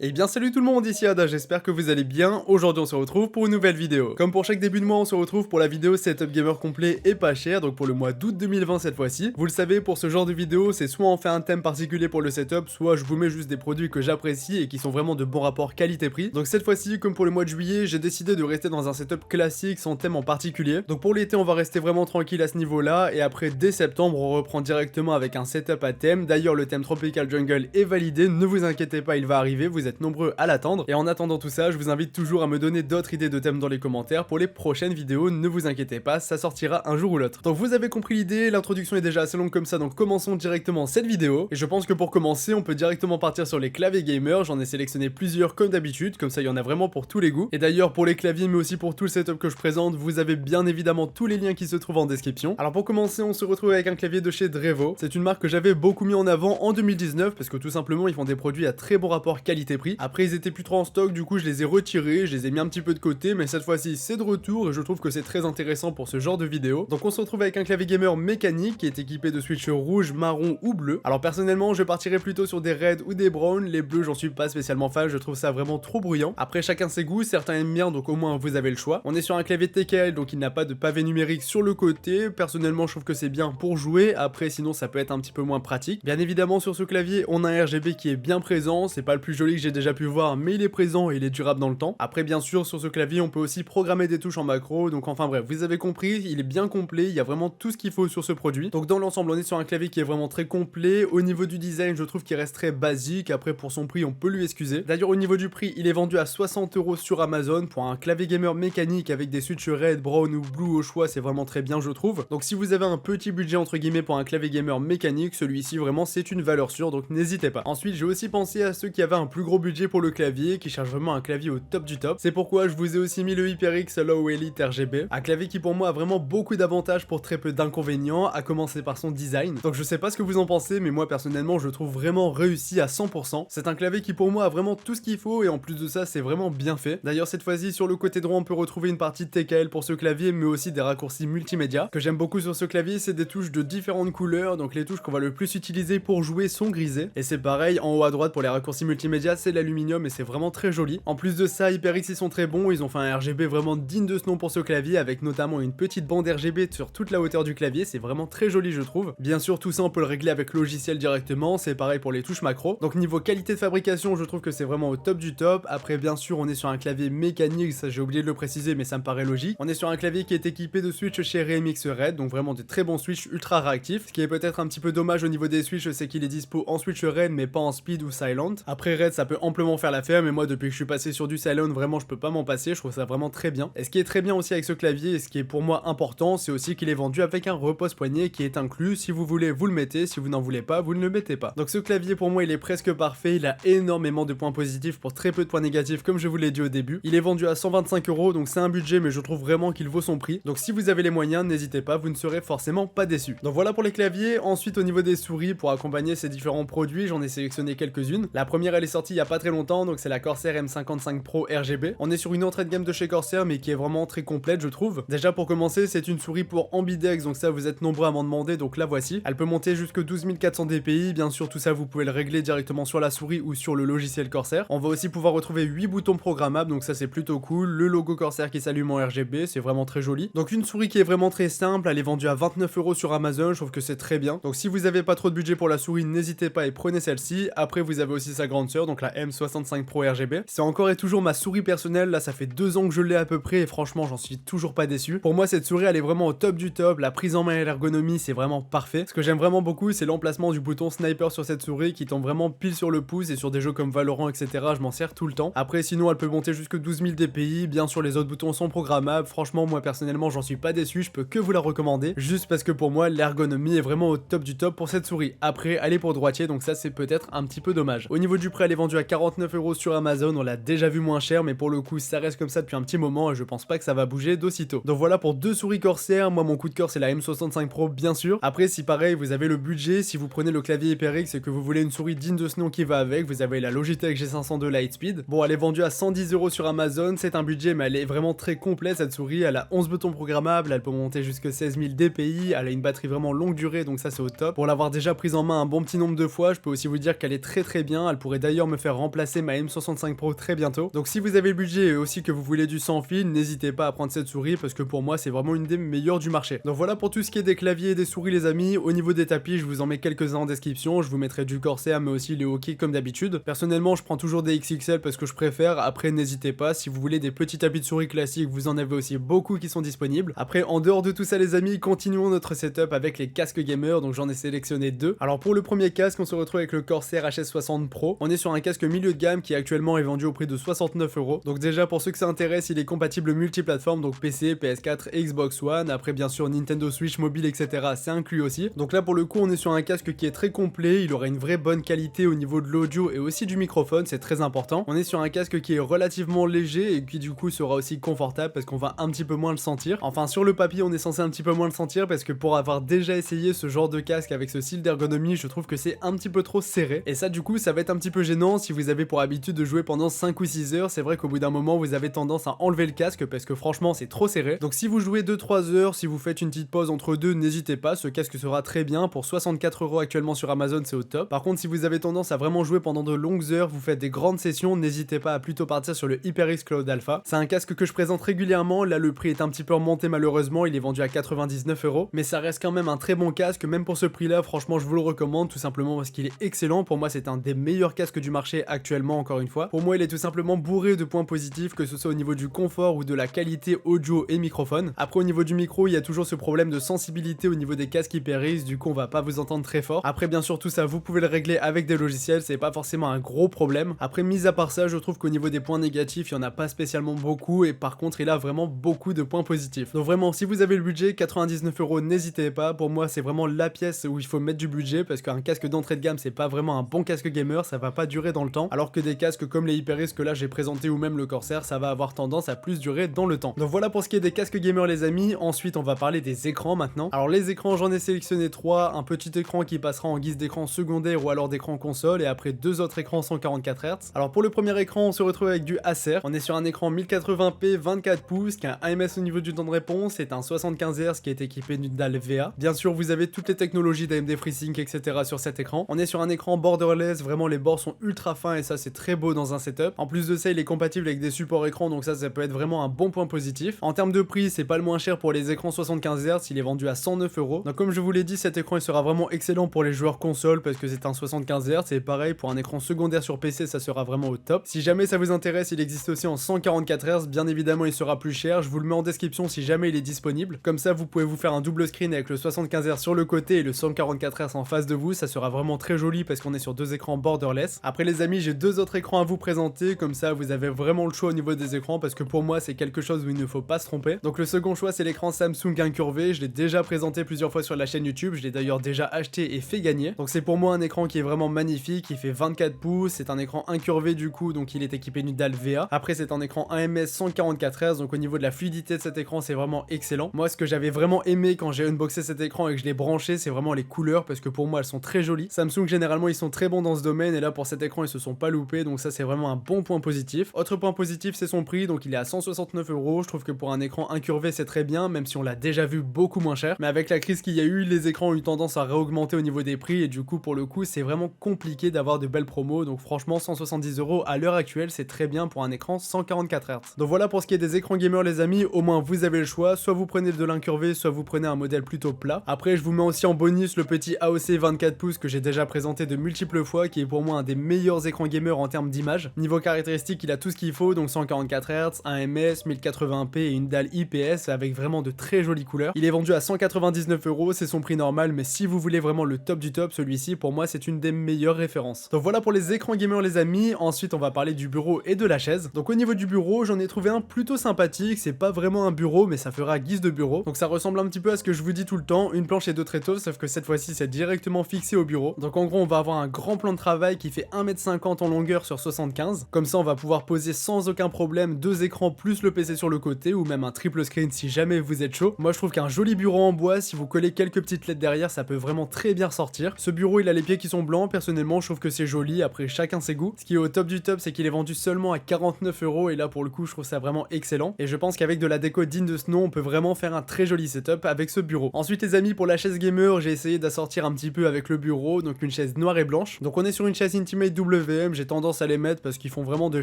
Eh bien salut tout le monde, ici Ada, j'espère que vous allez bien. Aujourd'hui on se retrouve pour une nouvelle vidéo. Comme pour chaque début de mois, on se retrouve pour la vidéo setup gamer complet et pas cher, donc pour le mois d'août 2020 cette fois-ci. Vous le savez, pour ce genre de vidéo, c'est soit on fait un thème particulier pour le setup, soit je vous mets juste des produits que j'apprécie et qui sont vraiment de bon rapport qualité-prix. Donc cette fois-ci, comme pour le mois de juillet, j'ai décidé de rester dans un setup classique sans thème en particulier. Donc pour l'été, on va rester vraiment tranquille à ce niveau-là, et après dès septembre, on reprend directement avec un setup à thème. D'ailleurs, le thème Tropical Jungle est validé, ne vous inquiétez pas, il va arriver, vous êtes nombreux à l'attendre. Et en attendant tout ça, je vous invite toujours à me donner d'autres idées de thèmes dans les commentaires pour les prochaines vidéos, ne vous inquiétez pas, ça sortira un jour ou l'autre. Donc vous avez compris l'idée, l'introduction est déjà assez longue comme ça, donc commençons directement cette vidéo. Et je pense que pour commencer, on peut directement partir sur les claviers gamer, j'en ai sélectionné plusieurs comme d'habitude, comme ça il y en a vraiment pour tous les goûts. Et d'ailleurs pour les claviers mais aussi pour tout le setup que je présente, vous avez bien évidemment tous les liens qui se trouvent en description. Alors pour commencer, on se retrouve avec un clavier de chez Drevo. C'est une marque que j'avais beaucoup mis en avant en 2019 parce que tout simplement ils font des produits à très bon rapport qualité-prix. Après ils étaient plus trop en stock, du coup je les ai retirés, je les ai mis un petit peu de côté, mais cette fois-ci c'est de retour et je trouve que c'est très intéressant pour ce genre de vidéo. Donc on se retrouve avec un clavier gamer mécanique qui est équipé de switch rouge, marron ou bleu. Alors personnellement je partirais plutôt sur des reds ou des browns, les bleus j'en suis pas spécialement fan, je trouve ça vraiment trop bruyant. Après chacun ses goûts, certains aiment bien donc au moins vous avez le choix. On est sur un clavier TKL donc il n'a pas de pavé numérique sur le côté, personnellement je trouve que c'est bien pour jouer, après sinon ça peut être un petit peu moins pratique. Bien évidemment sur ce clavier on a un RGB qui est bien présent, c'est pas le plus joli que j'ai déjà pu voir mais il est présent et il est durable dans le temps. Après bien sûr sur ce clavier on peut aussi programmer des touches en macro, donc enfin bref vous avez compris, il est bien complet, il y a vraiment tout ce qu'il faut sur ce produit. Donc dans l'ensemble on est sur un clavier qui est vraiment très complet. Au niveau du design je trouve qu'il reste très basique, après pour son prix on peut lui excuser. D'ailleurs au niveau du prix il est vendu à 60€ sur Amazon pour un clavier gamer mécanique avec des switches red, brown ou blue au choix, c'est vraiment très bien je trouve. Donc si vous avez un petit budget entre guillemets pour un clavier gamer mécanique, celui-ci vraiment c'est une valeur sûre, donc n'hésitez pas. Ensuite j'ai aussi pensé à ceux qui avaient un plus gros budget pour le clavier, qui cherchent vraiment un clavier au top du top. C'est pourquoi je vous ai aussi mis le HyperX Low Elite RGB, un clavier qui pour moi a vraiment beaucoup d'avantages pour très peu d'inconvénients, à commencer par son design. Donc je sais pas ce que vous en pensez, mais moi personnellement je le trouve vraiment réussi à 100%. C'est un clavier qui pour moi a vraiment tout ce qu'il faut et en plus de ça c'est vraiment bien fait. D'ailleurs cette fois-ci sur le côté droit on peut retrouver une partie de TKL pour ce clavier, mais aussi des raccourcis multimédia. Que j'aime beaucoup sur ce clavier, c'est des touches de différentes couleurs, donc les touches qu'on va le plus utiliser pour jouer sont grisées. Et c'est pareil en haut à droite pour les raccourcis multimédia, c'est l'aluminium et c'est vraiment très joli. En plus de ça, HyperX ils sont très bons, ils ont fait un RGB vraiment digne de ce nom pour ce clavier, avec notamment une petite bande RGB sur toute la hauteur du clavier, c'est vraiment très joli je trouve. Bien sûr tout ça on peut le régler avec logiciel directement, c'est pareil pour les touches macro. Donc niveau qualité de fabrication je trouve que c'est vraiment au top du top. Après bien sûr on est sur un clavier mécanique, ça j'ai oublié de le préciser mais ça me paraît logique. On est sur un clavier qui est équipé de switch chez RMX Red, donc vraiment des très bons switch ultra réactifs. Ce qui est peut-être un petit peu dommage au niveau des switch, c'est qu'il est dispo en switch Red mais pas en speed ou silent. Après Red ça peut amplement faire l'affaire, mais moi depuis que je suis passé sur du silent vraiment je peux pas m'en passer, je trouve ça vraiment très bien. Et ce qui est très bien aussi avec ce clavier et ce qui est pour moi important, c'est aussi qu'il est vendu avec un repose-poignet qui est inclus. Si vous voulez vous le mettez, si vous n'en voulez pas vous ne le mettez pas. Donc ce clavier pour moi il est presque parfait, il a énormément de points positifs pour très peu de points négatifs comme je vous l'ai dit au début. Il est vendu à 125€, donc c'est un budget mais je trouve vraiment qu'il vaut son prix. Donc si vous avez les moyens n'hésitez pas, vous ne serez forcément pas déçus. Donc voilà pour les claviers. Ensuite au niveau des souris pour accompagner ces différents produits, j'en ai sélectionné quelques-unes. La première elle est sortie il y a pas très longtemps, donc c'est la Corsair M55 Pro RGB. On est sur une entrée de gamme de chez Corsair mais qui est vraiment très complète je trouve. Déjà pour commencer c'est une souris pour ambidex, donc ça vous êtes nombreux à m'en demander, donc la voici. Elle peut monter jusque 12400 dpi, bien sûr tout ça vous pouvez le régler directement sur la souris ou sur le logiciel Corsair. On va aussi pouvoir retrouver 8 boutons programmables, donc ça c'est plutôt cool. Le logo Corsair qui s'allume en RGB, c'est vraiment très joli. Donc une souris qui est vraiment très simple, elle est vendue à 29€ sur Amazon, je trouve que c'est très bien. Donc si vous avez pas trop de budget pour la souris, n'hésitez pas et prenez celle-ci. Après vous avez aussi sa grande sœur, donc la M65 Pro RGB. C'est encore et toujours ma souris personnelle, là ça fait 2 ans que je l'ai à peu près et franchement j'en suis toujours pas déçu. Pour moi cette souris elle est vraiment au top du top, la prise en main et l'ergonomie c'est vraiment parfait. Ce que j'aime vraiment beaucoup c'est l'emplacement du bouton sniper sur cette souris qui tombe vraiment pile sur le pouce, et sur des jeux comme Valorant etc je m'en sers tout le temps. Après sinon elle peut monter jusque 12000 dpi, bien sûr les autres boutons sont programmables, franchement moi personnellement j'en suis pas déçu, je peux que vous la recommander, juste parce que pour moi l'ergonomie est vraiment au top du top pour cette souris. Après elle est pour droitier donc ça c'est peut-être un petit peu dommage. Au niveau du prix elle est vendue à 49€ sur Amazon, on l'a déjà vu moins cher mais pour le coup ça reste comme ça depuis un petit moment et je pense pas que ça va bouger d'aussitôt. Donc voilà pour deux souris Corsair, moi mon coup de cœur c'est la M65 Pro bien sûr. Après si pareil vous avez le budget, si vous prenez le clavier HyperX et que vous voulez une souris digne de ce nom qui va avec, vous avez la Logitech G502 Lightspeed. Bon elle est vendue à 110€ sur Amazon, c'est un budget mais elle est vraiment très complète cette souris, elle a 11 boutons programmables, elle peut monter jusque 16000 dpi, elle a une batterie vraiment longue durée donc ça c'est au top. Pour l'avoir déjà prise en main un bon petit nombre de fois, je peux aussi vous dire qu'elle est très bien, elle pourrait d'ailleurs me faire faire remplacer ma M65 Pro très bientôt. Donc si vous avez le budget et aussi que vous voulez du sans fil, n'hésitez pas à prendre cette souris parce que pour moi c'est vraiment une des meilleures du marché. Donc voilà pour tout ce qui est des claviers et des souris les amis. Au niveau des tapis, je vous en mets quelques-uns en description, je vous mettrai du Corsair mais aussi les hockey comme d'habitude. Personnellement je prends toujours des XXL parce que je préfère, après n'hésitez pas, si vous voulez des petits tapis de souris classiques, vous en avez aussi beaucoup qui sont disponibles. Après en dehors de tout ça les amis, continuons notre setup avec les casques gamer, donc j'en ai sélectionné deux. Alors pour le premier casque, on se retrouve avec le Corsair HS60 Pro. On est sur un casque milieu de gamme qui actuellement est vendu au prix de 69 €. Donc déjà pour ceux que ça intéresse, il est compatible multiplateforme, donc PC, PS4 et Xbox One. Après bien sûr Nintendo Switch mobile etc. c'est inclus aussi. Donc là pour le coup on est sur un casque qui est très complet, il aura une vraie bonne qualité au niveau de l'audio et aussi du microphone, c'est très important. On est sur un casque qui est relativement léger et qui du coup sera aussi confortable parce qu'on va un petit peu moins le sentir. Enfin sur le papier on est censé un petit peu moins le sentir parce que pour avoir déjà essayé ce genre de casque avec ce style d'ergonomie, je trouve que c'est un petit peu trop serré. Et ça du coup ça va être un petit peu gênant si vous avez pour habitude de jouer pendant 5 ou 6 heures. C'est vrai qu'au bout d'un moment vous avez tendance à enlever le casque parce que franchement c'est trop serré. Donc si vous jouez 2-3 heures, si vous faites une petite pause entre deux, n'hésitez pas, ce casque sera très bien. Pour 64 € actuellement sur Amazon, c'est au top. Par contre si vous avez tendance à vraiment jouer pendant de longues heures, vous faites des grandes sessions, n'hésitez pas à plutôt partir sur le HyperX Cloud Alpha. C'est un casque que je présente régulièrement, là le prix est un petit peu remonté malheureusement, il est vendu à 99 €, mais ça reste quand même un très bon casque, même pour ce prix là, franchement je vous le recommande tout simplement parce qu'il est excellent. Pour moi c'est un des meilleurs casques du marché actuellement, encore une fois. Pour moi il est tout simplement bourré de points positifs, que ce soit au niveau du confort ou de la qualité audio et microphone. Après au niveau du micro, il y a toujours ce problème de sensibilité au niveau des casques HyperX, du coup on va pas vous entendre très fort. Après bien sûr tout ça vous pouvez le régler avec des logiciels, c'est pas forcément un gros problème. Après mis à part ça, je trouve qu'au niveau des points négatifs, il y en a pas spécialement beaucoup et par contre il a vraiment beaucoup de points positifs. Donc vraiment si vous avez le budget, 99 €, n'hésitez pas. Pour moi c'est vraiment la pièce où il faut mettre du budget parce qu'un casque d'entrée de gamme c'est pas vraiment un bon casque gamer, ça va pas durer dans le temps, alors que des casques comme les HyperX que là j'ai présenté ou même le Corsair, ça va avoir tendance à plus durer dans le temps. Donc voilà pour ce qui est des casques gamers les amis. Ensuite on va parler des écrans maintenant. Alors les écrans, j'en ai sélectionné 3, un petit écran qui passera en guise d'écran secondaire ou alors d'écran console et après deux autres écrans 144 Hz. Alors pour le premier écran on se retrouve avec du Acer, on est sur un écran 1080p 24 pouces qui a un AMS au niveau du temps de réponse, c'est un 75 Hz qui est équipé d'une dalle VA. Bien sûr vous avez toutes les technologies d'AMD FreeSync etc sur cet écran. On est sur un écran borderless, vraiment les bords sont ultra fins et ça c'est très beau dans un setup. En plus de ça il est compatible avec des supports écran, donc ça peut être vraiment un bon point positif. En termes de prix c'est pas le moins cher pour les écrans 75 Hz, il est vendu à 109 €. Donc comme je vous l'ai dit, cet écran il sera vraiment excellent pour les joueurs console parce que c'est un 75 Hz et pareil pour un écran secondaire sur PC ça sera vraiment au top. Si jamais ça vous intéresse, il existe aussi en 144 Hz, bien évidemment il sera plus cher, je vous le mets en description si jamais il est disponible. Comme ça vous pouvez vous faire un double screen avec le 75 Hz sur le côté et le 144 Hz en face de vous, ça sera vraiment très joli parce qu'on est sur deux écrans borderless. Après les amis, j'ai deux autres écrans à vous présenter, comme ça vous avez vraiment le choix au niveau des écrans parce que pour moi c'est quelque chose où il ne faut pas se tromper. Donc le second choix c'est l'écran Samsung incurvé, je l'ai déjà présenté plusieurs fois sur la chaîne YouTube, je l'ai d'ailleurs déjà acheté et fait gagner. Donc c'est pour moi un écran qui est vraiment magnifique, il fait 24 pouces, c'est un écran incurvé du coup, donc il est équipé d'une dalle VA. Après c'est un écran AMS 144 Hz, donc au niveau de la fluidité de cet écran c'est vraiment excellent. Moi ce que j'avais vraiment aimé quand j'ai unboxé cet écran et que je l'ai branché, c'est vraiment les couleurs parce que pour moi elles sont très jolies. Samsung généralement ils sont très bons dans ce domaine et là pour cet écran ils se sont pas loupés, donc ça c'est vraiment un bon point positif. Autre point positif c'est son prix, donc il est à 169 €. Je trouve que pour un écran incurvé c'est très bien, même si on l'a déjà vu beaucoup moins cher. Mais avec la crise qu'il y a eu, les écrans ont eu tendance à réaugmenter au niveau des prix et du coup pour le coup c'est vraiment compliqué d'avoir de belles promos. Donc franchement 170 € à l'heure actuelle c'est très bien pour un écran 144 Hz. Donc voilà pour ce qui est des écrans gamers les amis, au moins vous avez le choix, soit vous prenez de l'incurvé, soit vous prenez un modèle plutôt plat. Après je vous mets aussi en bonus le petit AOC 24 pouces que j'ai déjà présenté de multiples fois, qui est pour moi un des meilleurs écrans gamer en termes d'image. Niveau caractéristiques il a tout ce qu'il faut, donc 144 Hz, un ms, 1080p et une dalle IPS avec vraiment de très jolies couleurs. Il est vendu à 199 €, c'est son prix normal, mais si vous voulez vraiment le top du top, celui-ci pour moi c'est une des meilleures références. Donc voilà pour les écrans gamers les amis. Ensuite on va parler du bureau et de la chaise. Donc au niveau du bureau j'en ai trouvé un plutôt sympathique, c'est pas vraiment un bureau mais ça fera guise de bureau. Donc ça ressemble un petit peu à ce que je vous dis tout le temps, une planche et deux tréteaux, sauf que cette fois-ci c'est directement fixé au bureau. Donc en gros on va avoir un grand plan de travail qui fait 1,50 m en longueur sur 75. Comme ça on va pouvoir poser sans aucun problème deux écrans plus le PC sur le côté ou même un triple screen si jamais vous êtes chaud. Moi je trouve qu'un joli bureau en bois, si vous collez quelques petites lettres derrière, ça peut vraiment très bien ressortir. Ce bureau il a les pieds qui sont blancs, personnellement je trouve que c'est joli, après chacun ses goûts. Ce qui est au top du top c'est qu'il est vendu seulement à 49 € et là pour le coup je trouve ça vraiment excellent. Et je pense qu'avec de la déco digne de ce nom on peut vraiment faire un très joli setup avec ce bureau. Ensuite les amis, pour la chaise gamer j'ai essayé d'assortir un petit peu avec le bureau, donc une chaise noire et blanche. Donc on est sur une chaise Intimate WM, j'ai tendance à les mettre parce qu'ils font vraiment de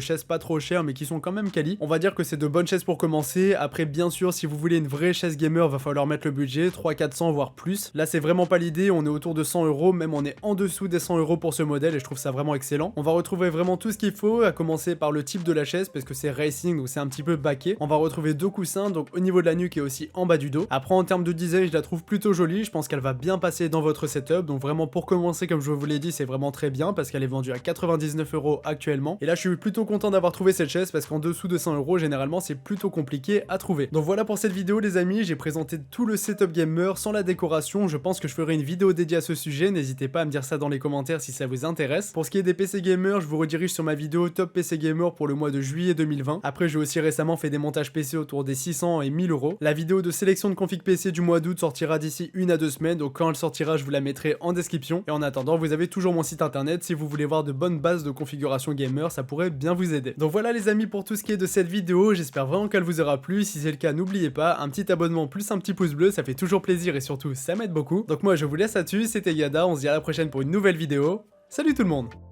chaises pas trop chères mais qui sont quand même quali. On va dire que c'est de bonnes chaises pour commencer. Après, bien sûr, si vous voulez une vraie chaise gamer, va falloir mettre le budget, 300-400 voire plus. Là, c'est vraiment pas l'idée, on est autour de 100 euros, même on est en dessous des 100 euros pour ce modèle et je trouve ça vraiment excellent. On va retrouver vraiment tout ce qu'il faut, à commencer par le type de la chaise parce que c'est racing donc c'est un petit peu baquet. On va retrouver deux coussins, donc au niveau de la nuque et aussi en bas du dos. Après, en termes de design, je la trouve plutôt jolie, je pense qu'elle va bien passer dans votre setup, donc vraiment pour commencer, comme je vous l'ai dit, c'est vraiment très bien parce qu'elle est vendue à 99 euros actuellement. Et là, je suis plutôt content d'avoir trouvé cette chaise parce qu'en dessous de 100 euros, généralement, c'est plutôt compliqué à trouver. Donc voilà pour cette vidéo les amis, j'ai présenté tout le setup gamer sans la décoration, je pense que je ferai une vidéo dédiée à ce sujet, n'hésitez pas à me dire ça dans les commentaires si ça vous intéresse. Pour ce qui est des PC gamers, je vous redirige sur ma vidéo top PC gamer pour le mois de juillet 2020. Après j'ai aussi récemment fait des montages PC autour des 600 et 1000 euros. La vidéo de sélection de config PC du mois d'août sortira d'ici 1 à 2 semaines, donc quand elle sortira je vous la mettrai en description. Et en attendant, vous avez toujours mon site internet si vous voulez voir de bonnes bases de configuration gamer, ça pourrait bien vous aider. Donc voilà les amis pour tout ce qui est de cette vidéo, j'espère vraiment qu'elle vous aura plu. Si c'est le cas, n'oubliez pas, un petit abonnement plus un petit pouce bleu, ça fait toujours plaisir et surtout ça m'aide beaucoup. Donc moi je vous laisse là-dessus, c'était Yada, on se dit à la prochaine pour une nouvelle vidéo. Salut tout le monde!